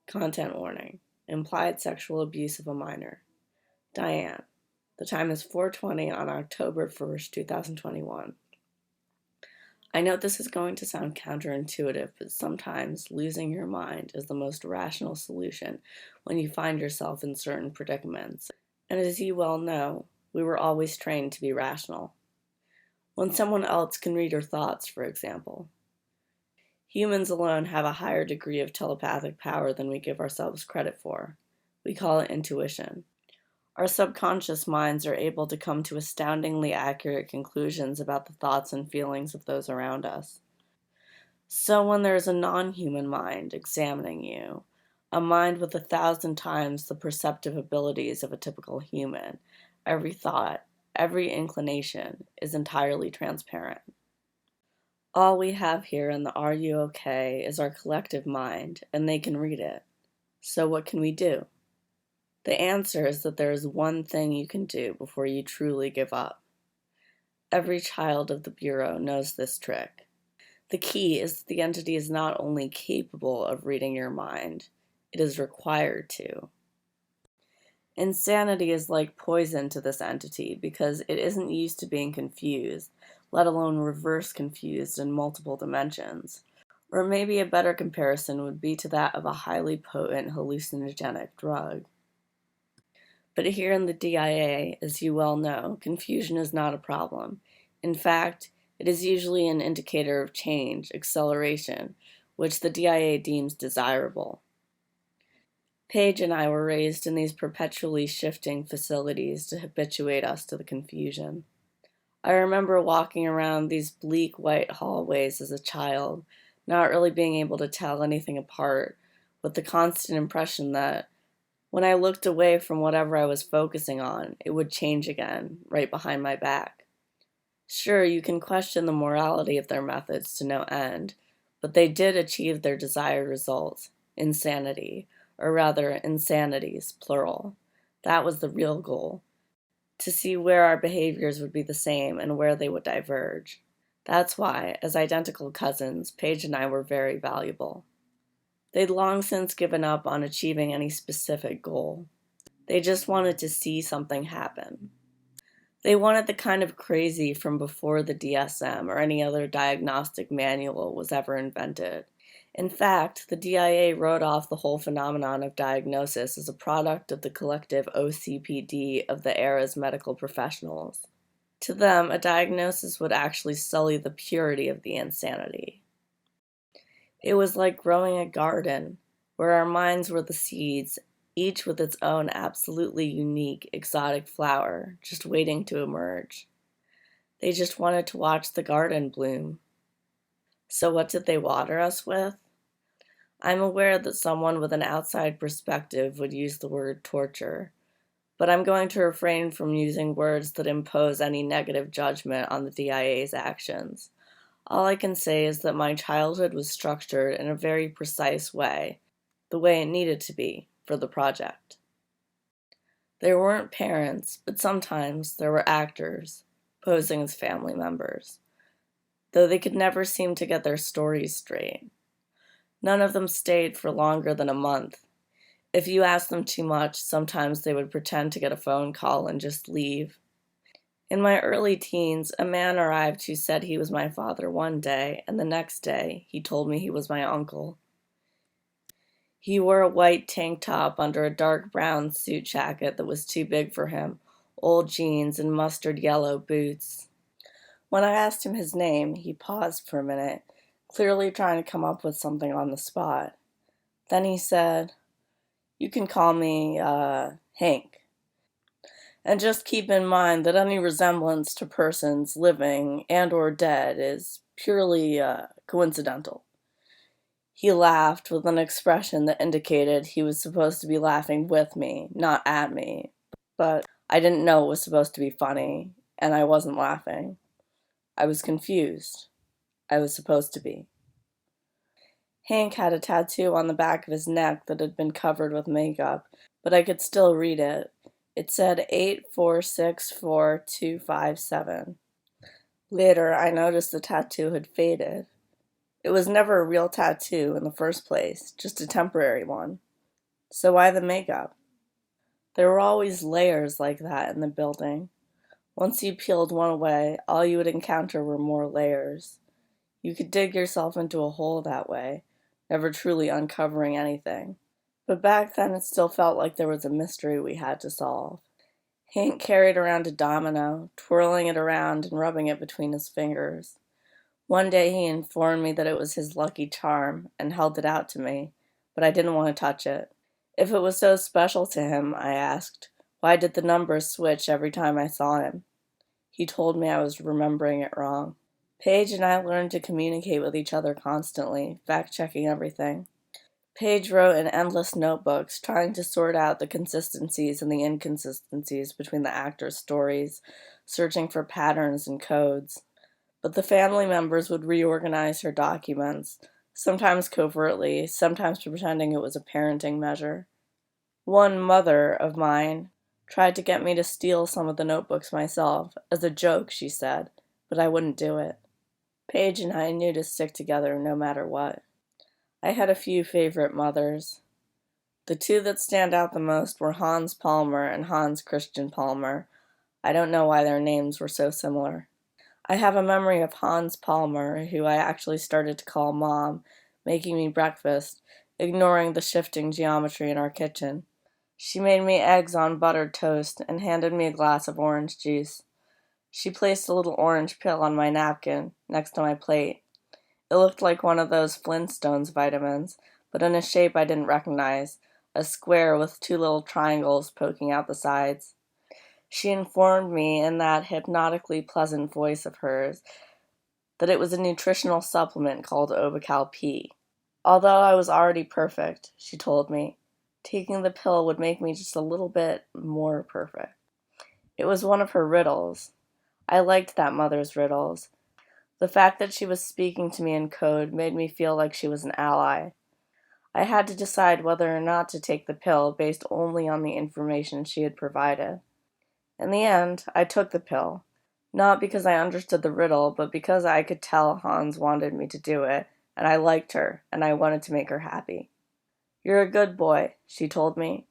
Content warning. Implied sexual abuse of a minor. Diane. The time is 4:20 on October 1st, 2021. I know this is going to sound counterintuitive, but sometimes losing your mind is the most rational solution when you find yourself in certain predicaments. And as you well know, we were always trained to be rational. When someone else can read your thoughts, for example. Humans alone have a higher degree of telepathic power than we give ourselves credit for. We call it intuition. Our subconscious minds are able to come to astoundingly accurate conclusions about the thoughts and feelings of those around us. So when there is a non-human mind examining you, a mind with 1,000 times the perceptive abilities of a typical human, every thought, every inclination is entirely transparent. All we have here in the Are You OK is our collective mind, and they can read it. So what can we do? The answer is that there is one thing you can do before you truly give up. Every child of the Bureau knows this trick. The key is that the entity is not only capable of reading your mind, it is required to. Insanity is like poison to this entity because it isn't used to being confused, let alone reverse confused in multiple dimensions. Or maybe a better comparison would be to that of a highly potent hallucinogenic drug. But here in the DIA, as you well know, confusion is not a problem. In fact, it is usually an indicator of change, acceleration, which the DIA deems desirable. Paige and I were raised in these perpetually shifting facilities to habituate us to the confusion. I remember walking around these bleak white hallways as a child, not really being able to tell anything apart, with the constant impression that when I looked away from whatever I was focusing on, it would change again, right behind my back. Sure, you can question the morality of their methods to no end, but they did achieve their desired result, insanity, or rather, insanities, plural. That was the real goal, to see where our behaviors would be the same and where they would diverge. That's why, as identical cousins, Paige and I were very valuable. They'd long since given up on achieving any specific goal. They just wanted to see something happen. They wanted the kind of crazy from before the DSM or any other diagnostic manual was ever invented. In fact, the DIA wrote off the whole phenomenon of diagnosis as a product of the collective OCPD of the era's medical professionals. To them, a diagnosis would actually sully the purity of the insanity. It was like growing a garden, where our minds were the seeds, each with its own absolutely unique, exotic flower, just waiting to emerge. They just wanted to watch the garden bloom. So what did they water us with? I'm aware that someone with an outside perspective would use the word torture, but I'm going to refrain from using words that impose any negative judgment on the DIA's actions. All I can say is that my childhood was structured in a very precise way, the way it needed to be for the project. There weren't parents, but sometimes there were actors, posing as family members, though they could never seem to get their stories straight. None of them stayed for longer than a month. If you asked them too much, sometimes they would pretend to get a phone call and just leave. In my early teens, a man arrived who said he was my father one day, and the next day, he told me he was my uncle. He wore a white tank top under a dark brown suit jacket that was too big for him, old jeans, and mustard yellow boots. When I asked him his name, he paused for a minute, clearly trying to come up with something on the spot. Then he said, "You can call me, Hank. And just keep in mind that any resemblance to persons living and or dead is purely coincidental." He laughed with an expression that indicated he was supposed to be laughing with me, not at me. But I didn't know it was supposed to be funny, and I wasn't laughing. I was confused. I was supposed to be. Hank had a tattoo on the back of his neck that had been covered with makeup, but I could still read it. It said 8464257. Later, I noticed the tattoo had faded. It was never a real tattoo in the first place, just a temporary one. So why the makeup? There were always layers like that in the building. Once you peeled one away, all you would encounter were more layers. You could dig yourself into a hole that way, never truly uncovering anything. But back then it still felt like there was a mystery we had to solve. Hank carried around a domino, twirling it around and rubbing it between his fingers. One day he informed me that it was his lucky charm and held it out to me, but I didn't want to touch it. If it was so special to him, I asked, why did the numbers switch every time I saw him? He told me I was remembering it wrong. Paige and I learned to communicate with each other constantly, fact-checking everything. Paige wrote in endless notebooks, trying to sort out the consistencies and the inconsistencies between the actors' stories, searching for patterns and codes. But the family members would reorganize her documents, sometimes covertly, sometimes pretending it was a parenting measure. One mother of mine tried to get me to steal some of the notebooks myself, as a joke, she said, but I wouldn't do it. Paige and I knew to stick together no matter what. I had a few favorite mothers. The two that stand out the most were Hans Palmer and Hans Christian Palmer. I don't know why their names were so similar. I have a memory of Hans Palmer, who I actually started to call Mom, making me breakfast, ignoring the shifting geometry in our kitchen. She made me eggs on buttered toast and handed me a glass of orange juice. She placed a little orange pill on my napkin, next to my plate. It looked like one of those Flintstones vitamins, but in a shape I didn't recognize, a square with two little triangles poking out the sides. She informed me in that hypnotically pleasant voice of hers that it was a nutritional supplement called Ovical P. Although I was already perfect, she told me, taking the pill would make me just a little bit more perfect. It was one of her riddles. I liked that mother's riddles. The fact that she was speaking to me in code made me feel like she was an ally. I had to decide whether or not to take the pill based only on the information she had provided. In the end, I took the pill, not because I understood the riddle, but because I could tell Hans wanted me to do it, and I liked her, and I wanted to make her happy. You're a good boy, she told me.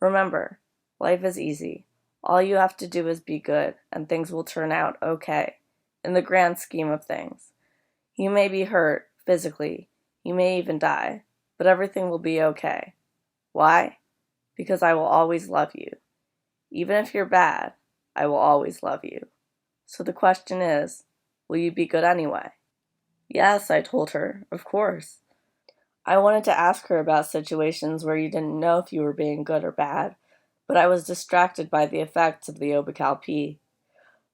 Remember, life is easy. All you have to do is be good, and things will turn out okay, in the grand scheme of things. You may be hurt, physically. You may even die, but everything will be okay. Why? Because I will always love you. Even if you're bad, I will always love you. So the question is, will you be good anyway? Yes, I told her, of course. I wanted to ask her about situations where you didn't know if you were being good or bad, but I was distracted by the effects of the Obical P.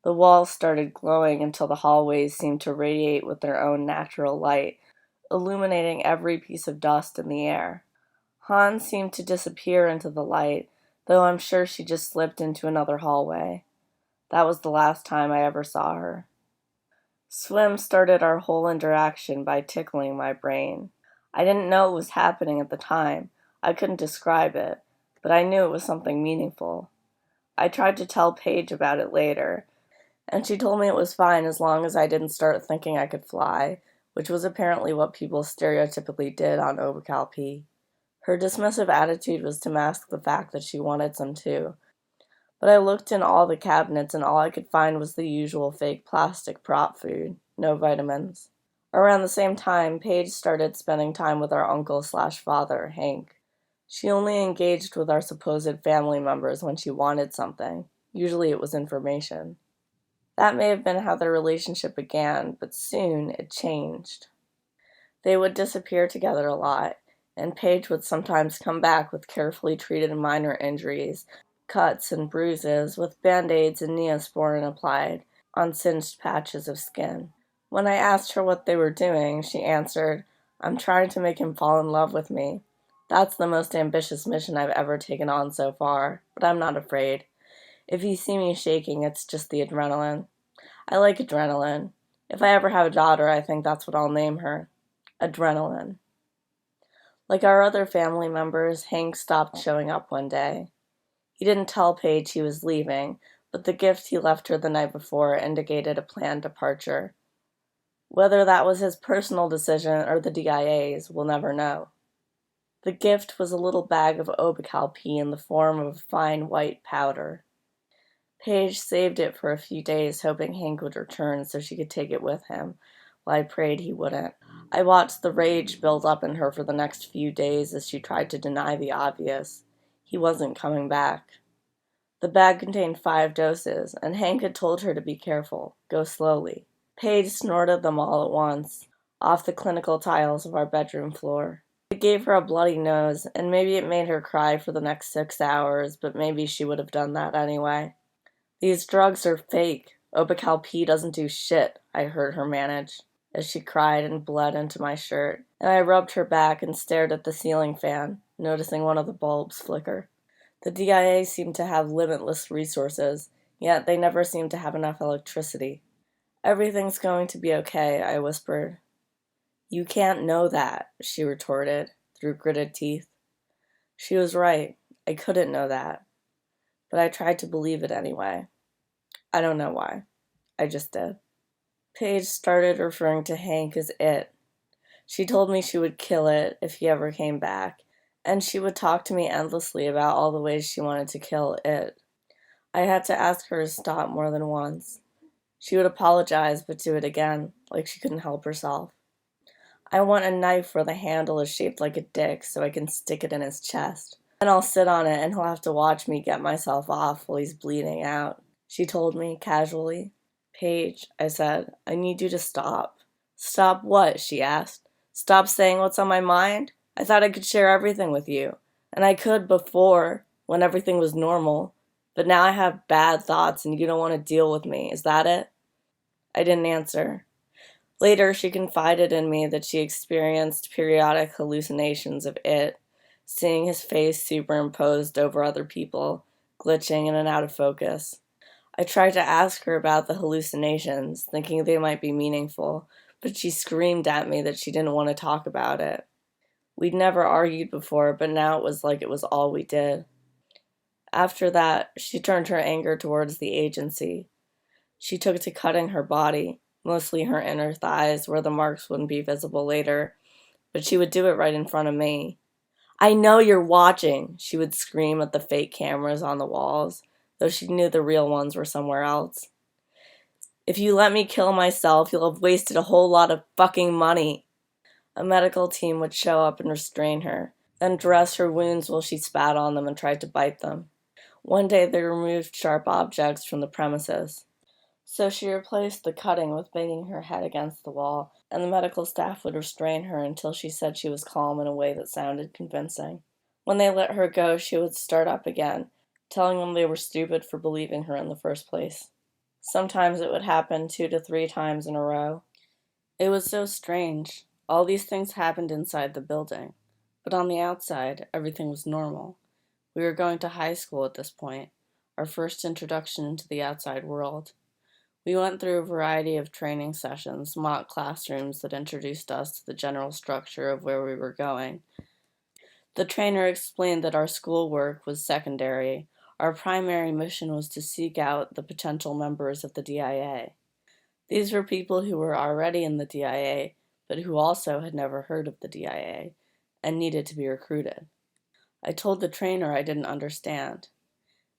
The walls started glowing until the hallways seemed to radiate with their own natural light, illuminating every piece of dust in the air. Hans seemed to disappear into the light, though I'm sure she just slipped into another hallway. That was the last time I ever saw her. Swim started our whole interaction by tickling my brain. I didn't know it was happening at the time. I couldn't describe it, but I knew it was something meaningful. I tried to tell Paige about it later, and she told me it was fine as long as I didn't start thinking I could fly, which was apparently what people stereotypically did on Obercal P. Her dismissive attitude was to mask the fact that she wanted some too. But I looked in all the cabinets and all I could find was the usual fake plastic prop food, no vitamins. Around the same time, Paige started spending time with our uncle/father, Hank. She only engaged with our supposed family members when she wanted something. Usually it was information. That may have been how their relationship began, but soon it changed. They would disappear together a lot, and Paige would sometimes come back with carefully treated minor injuries, cuts and bruises, with band-aids and Neosporin applied on singed patches of skin. When I asked her what they were doing, she answered, "I'm trying to make him fall in love with me. That's the most ambitious mission I've ever taken on so far, but I'm not afraid. If you see me shaking, it's just the adrenaline. I like adrenaline. If I ever have a daughter, I think that's what I'll name her. Adrenaline." Like our other family members, Hank stopped showing up one day. He didn't tell Paige he was leaving, but the gift he left her the night before indicated a planned departure. Whether that was his personal decision or the DIA's, we'll never know. The gift was a little bag of Obical P in the form of a fine white powder. Paige saved it for a few days, hoping Hank would return so she could take it with him, while I prayed he wouldn't. I watched the rage build up in her for the next few days as she tried to deny the obvious. He wasn't coming back. The bag contained 5 doses, and Hank had told her to be careful, go slowly. Paige snorted them all at once, off the clinical tiles of our bedroom floor. It gave her a bloody nose, and maybe it made her cry for the next 6 hours, but maybe she would have done that anyway. These drugs are fake. Obical P doesn't do shit, I heard her manage, as she cried and bled into my shirt, and I rubbed her back and stared at the ceiling fan, noticing one of the bulbs flicker. The DIA seemed to have limitless resources, yet they never seemed to have enough electricity. Everything's going to be okay, I whispered. You can't know that, she retorted, through gritted teeth. She was right. I couldn't know that. But I tried to believe it anyway. I don't know why. I just did. Paige started referring to Hank as it. She told me she would kill it if he ever came back, and she would talk to me endlessly about all the ways she wanted to kill it. I had to ask her to stop more than once. She would apologize, but do it again, like she couldn't help herself. I want a knife where the handle is shaped like a dick so I can stick it in his chest. Then I'll sit on it and he'll have to watch me get myself off while he's bleeding out, she told me casually. Paige, I said, I need you to stop. Stop what? She asked. Stop saying what's on my mind? I thought I could share everything with you. And I could before, when everything was normal. But now I have bad thoughts and you don't want to deal with me. Is that it? I didn't answer. Later, she confided in me that she experienced periodic hallucinations of it, seeing his face superimposed over other people, glitching in and out of focus. I tried to ask her about the hallucinations, thinking they might be meaningful, but she screamed at me that she didn't want to talk about it. We'd never argued before, but now it was like it was all we did. After that, she turned her anger towards the agency. She took to cutting her body, mostly her inner thighs where the marks wouldn't be visible later, but she would do it right in front of me. I know you're watching, she would scream at the fake cameras on the walls, though she knew the real ones were somewhere else. If you let me kill myself, you'll have wasted a whole lot of fucking money. A medical team would show up and restrain her, then dress her wounds while she spat on them and tried to bite them. One day they removed sharp objects from the premises. So she replaced the cutting with banging her head against the wall, and the medical staff would restrain her until she said she was calm in a way that sounded convincing. When they let her go, she would start up again, telling them they were stupid for believing her in the first place. Sometimes it would happen 2 to 3 times in a row. It was so strange. All these things happened inside the building, but on the outside, everything was normal. We were going to high school at this point, our first introduction into the outside world. We went through a variety of training sessions, mock classrooms that introduced us to the general structure of where we were going. The trainer explained that our schoolwork was secondary. Our primary mission was to seek out the potential members of the DIA. These were people who were already in the DIA, but who also had never heard of the DIA and needed to be recruited. I told the trainer I didn't understand.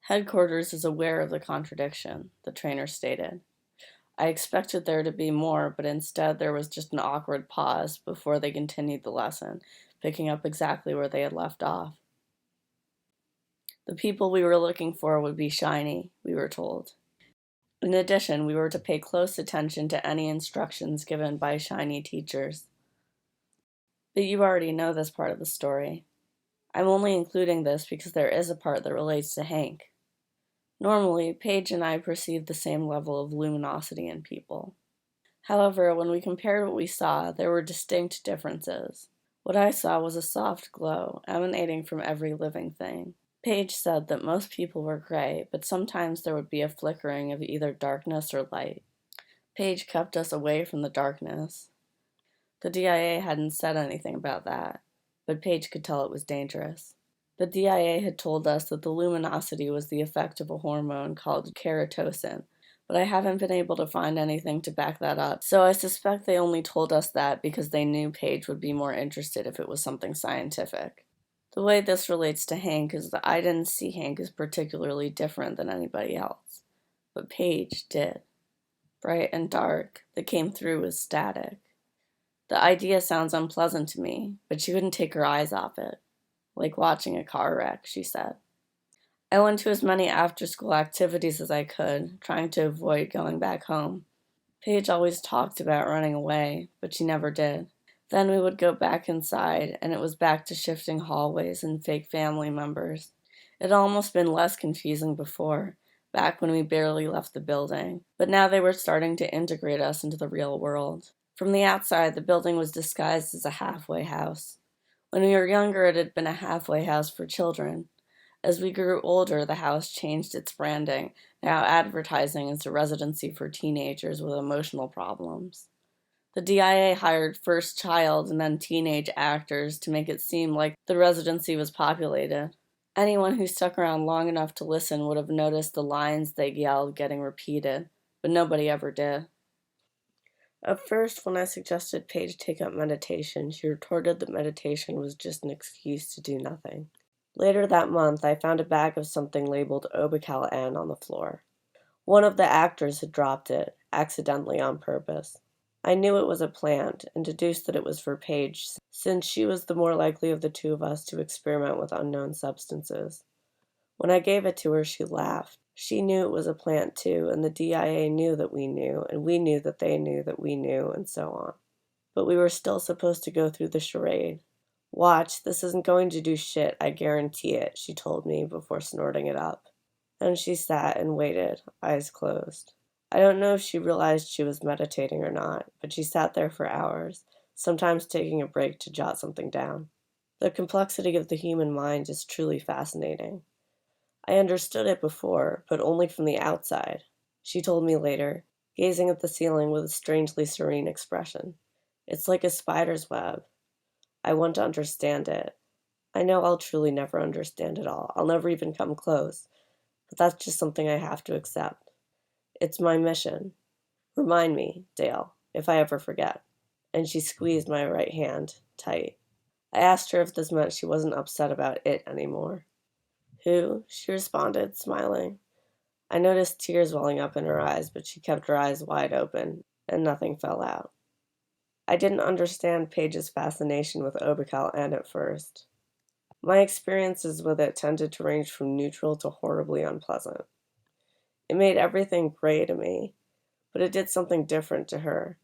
Headquarters is aware of the contradiction, the trainer stated. I expected there to be more, but instead there was just an awkward pause before they continued the lesson, picking up exactly where they had left off. The people we were looking for would be shiny, we were told. In addition, we were to pay close attention to any instructions given by shiny teachers. But you already know this part of the story. I'm only including this because there is a part that relates to Hank. Normally, Paige and I perceived the same level of luminosity in people. However, when we compared what we saw, there were distinct differences. What I saw was a soft glow emanating from every living thing. Paige said that most people were gray, but sometimes there would be a flickering of either darkness or light. Paige kept us away from the darkness. The DIA hadn't said anything about that, but Paige could tell it was dangerous. The DIA had told us that the luminosity was the effect of a hormone called keratosin, but I haven't been able to find anything to back that up, so I suspect they only told us that because they knew Paige would be more interested if it was something scientific. The way this relates to Hank is that I didn't see Hank as particularly different than anybody else, but Paige did. Bright and dark, that came through as static. The idea sounds unpleasant to me, but she couldn't take her eyes off it. Like watching a car wreck, she said. I went to as many after-school activities as I could, trying to avoid going back home. Paige always talked about running away, but she never did. Then we would go back inside, and it was back to shifting hallways and fake family members. It had almost been less confusing before, back when we barely left the building, but now they were starting to integrate us into the real world. From the outside, the building was disguised as a halfway house. When we were younger, it had been a halfway house for children. As we grew older, the house changed its branding, now advertising as a residency for teenagers with emotional problems. The DIA hired first child and then teenage actors to make it seem like the residency was populated. Anyone who stuck around long enough to listen would have noticed the lines they yelled getting repeated, but nobody ever did. At first, when I suggested Paige take up meditation, she retorted that meditation was just an excuse to do nothing. Later that month, I found a bag of something labeled Obical-N on the floor. One of the actors had dropped it, accidentally on purpose. I knew it was a plant, and deduced that it was for Paige, since she was the more likely of the two of us to experiment with unknown substances. When I gave it to her, she laughed. She knew it was a plant too, and the DIA knew that we knew, and we knew that they knew that we knew, and so on. But we were still supposed to go through the charade. "Watch, this isn't going to do shit, I guarantee it," she told me before snorting it up. Then she sat and waited, eyes closed. I don't know if she realized she was meditating or not, but she sat there for hours, sometimes taking a break to jot something down. The complexity of the human mind is truly fascinating. I understood it before, but only from the outside, she told me later, gazing at the ceiling with a strangely serene expression. It's like a spider's web. I want to understand it. I know I'll truly never understand it all. I'll never even come close. But that's just something I have to accept. It's my mission. Remind me, Dale, if I ever forget. And she squeezed my right hand tight. I asked her if this meant she wasn't upset about it anymore. "Who?" she responded, smiling. I noticed tears welling up in her eyes, but she kept her eyes wide open, and nothing fell out. I didn't understand Paige's fascination with Obical-N at first. My experiences with it tended to range from neutral to horribly unpleasant. It made everything gray to me, but it did something different to her.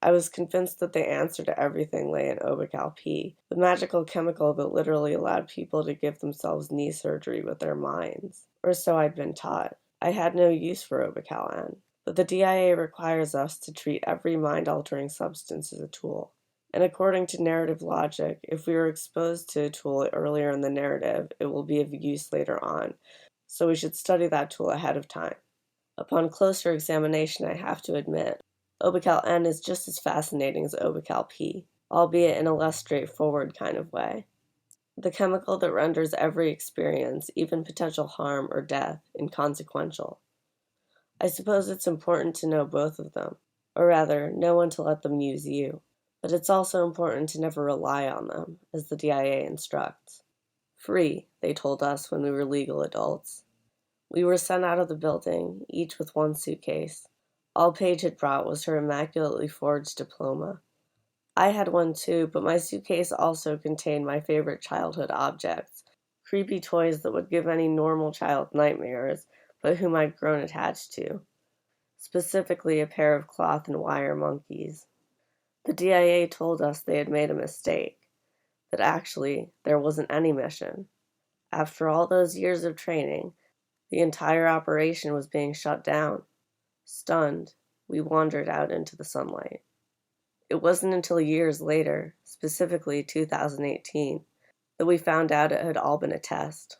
I was convinced that the answer to everything lay in Obical-P, the magical chemical that literally allowed people to give themselves knee surgery with their minds. Or so I'd been taught. I had no use for Obical-N, but the DIA requires us to treat every mind-altering substance as a tool. And according to narrative logic, if we are exposed to a tool earlier in the narrative, it will be of use later on, so we should study that tool ahead of time. Upon closer examination, I have to admit, Obical-N is just as fascinating as Obical-P, albeit in a less straightforward kind of way. The chemical that renders every experience, even potential harm or death, inconsequential. I suppose it's important to know both of them, or rather, know when to let them use you. But it's also important to never rely on them, as the DIA instructs. Free, they told us when we were legal adults. We were sent out of the building, each with one suitcase. All Paige had brought was her immaculately forged diploma. I had one too, but my suitcase also contained my favorite childhood objects, creepy toys that would give any normal child nightmares, but whom I'd grown attached to. Specifically a pair of cloth and wire monkeys. The DIA told us they had made a mistake, that actually there wasn't any mission. After all those years of training, the entire operation was being shut down. Stunned, we wandered out into the sunlight. It wasn't until years later, specifically 2018, that we found out it had all been a test.